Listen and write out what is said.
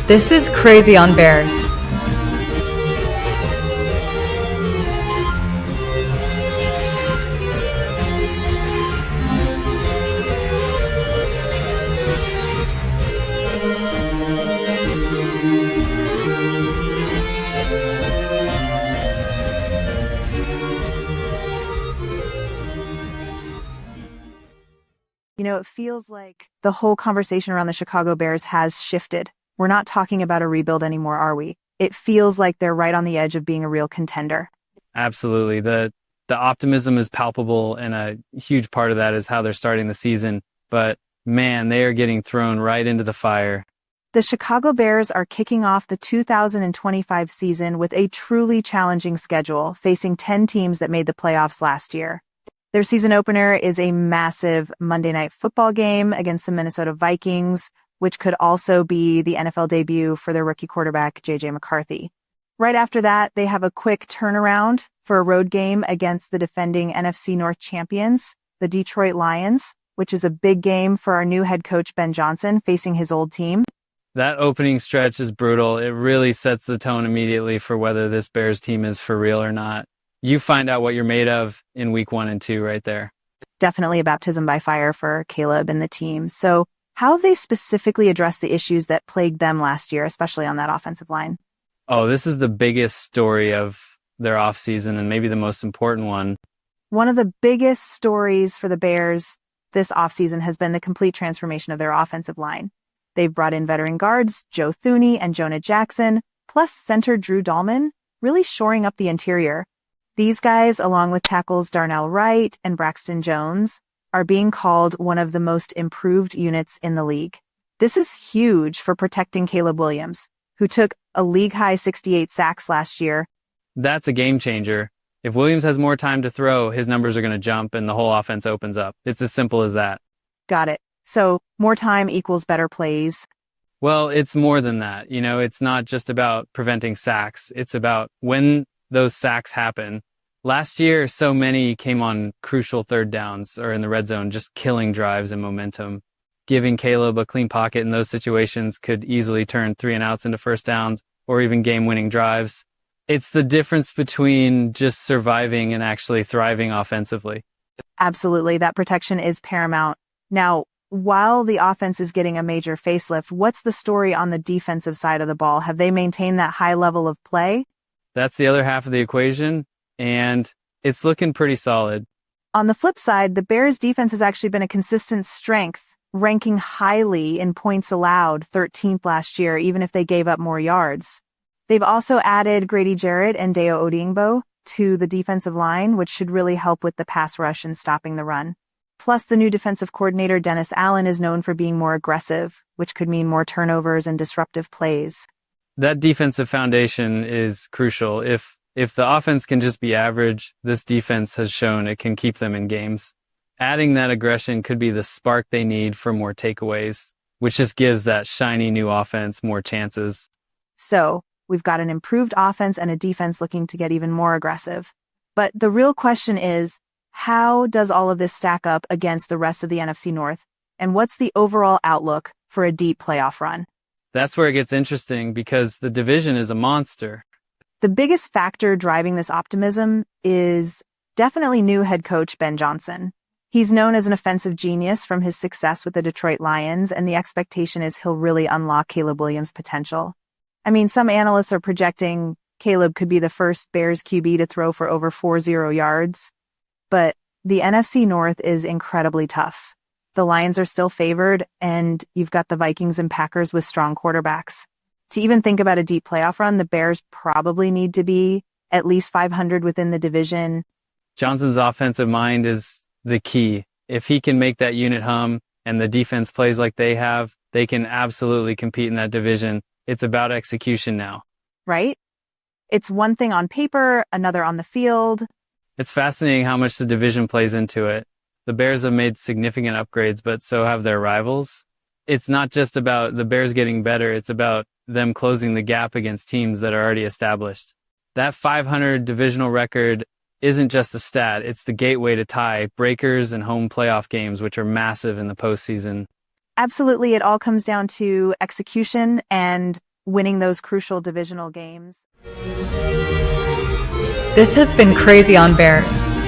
This is Crazy on Bears. It feels like the whole conversation around the Chicago Bears has shifted. We're not talking about a rebuild anymore, are we? It feels like they're right on the edge of being a real contender. Absolutely. The optimism is palpable, and a huge part of that is how they're starting the season. But man, they are getting thrown right into the fire. The Chicago Bears are kicking off the 2025 season with a truly challenging schedule, facing 10 teams that made the playoffs last year. Their season opener is a massive Monday Night Football game against the Minnesota Vikings, which could also be the NFL debut for their rookie quarterback, JJ McCarthy. Right after that, they have a quick turnaround for a road game against the defending NFC North champions, the Detroit Lions, which is a big game for our new head coach, Ben Johnson, facing his old team. That opening stretch is brutal. It really sets the tone immediately for whether this Bears team is for real or not. You find out what you're made of in week 1 and 2 right there. Definitely a baptism by fire for Caleb and the team. So how have they specifically addressed the issues that plagued them last year, especially on that offensive line? Oh, this is the biggest story of their offseason, and maybe the most important one. One of the biggest stories for the Bears this offseason has been the complete transformation of their offensive line. They've brought in veteran guards Joe Thuney and Jonah Jackson, plus center Drew Dahlman, really shoring up the interior. These guys, along with tackles Darnell Wright and Braxton Jones, are being called one of the most improved units in the league. This is huge for protecting Caleb Williams, who took a league-high 68 sacks last year. That's a game changer. If Williams has more time to throw, his numbers are going to jump and the whole offense opens up. It's as simple as that. Got it. So more time equals better plays. Well, it's more than that. It's not just about preventing sacks. It's about when those sacks happen. Last year, so many came on crucial third downs or in the red zone, just killing drives and momentum. Giving Caleb a clean pocket in those situations could easily turn 3-and-outs into first downs or even game-winning drives. It's the difference between just surviving and actually thriving offensively. Absolutely. That protection is paramount. Now, while the offense is getting a major facelift, what's the story on the defensive side of the ball? Have they maintained that high level of play? That's the other half of the equation, and it's looking pretty solid. On the flip side, the Bears' defense has actually been a consistent strength, ranking highly in points allowed, 13th last year, even if they gave up more yards. They've also added Grady Jarrett and Deo Odingbo to the defensive line, which should really help with the pass rush and stopping the run. Plus, the new defensive coordinator, Dennis Allen, is known for being more aggressive, which could mean more turnovers and disruptive plays. That defensive foundation is crucial. If the offense can just be average, this defense has shown it can keep them in games. Adding that aggression could be the spark they need for more takeaways, which just gives that shiny new offense more chances. So, we've got an improved offense and a defense looking to get even more aggressive. But the real question is, how does all of this stack up against the rest of the NFC North? And what's the overall outlook for a deep playoff run? That's where it gets interesting because the division is a monster. The biggest factor driving this optimism is definitely new head coach Ben Johnson. He's known as an offensive genius from his success with the Detroit Lions, and the expectation is he'll really unlock Caleb Williams' potential. I mean, some analysts are projecting Caleb could be the first Bears QB to throw for over 40 yards. But the NFC North is incredibly tough. The Lions are still favored, and you've got the Vikings and Packers with strong quarterbacks. To even think about a deep playoff run, the Bears probably need to be at least 500 within the division. Johnson's offensive mind is the key. If he can make that unit hum and the defense plays like they have, they can absolutely compete in that division. It's about execution now. Right? It's one thing on paper, another on the field. It's fascinating how much the division plays into it. The Bears have made significant upgrades, but so have their rivals. It's not just about the Bears getting better, it's about them closing the gap against teams that are already established. That 500 divisional record isn't just a stat, it's the gateway to tie breakers and home playoff games, which are massive in the postseason. Absolutely, it all comes down to execution and winning those crucial divisional games. This has been Crazy on Bears.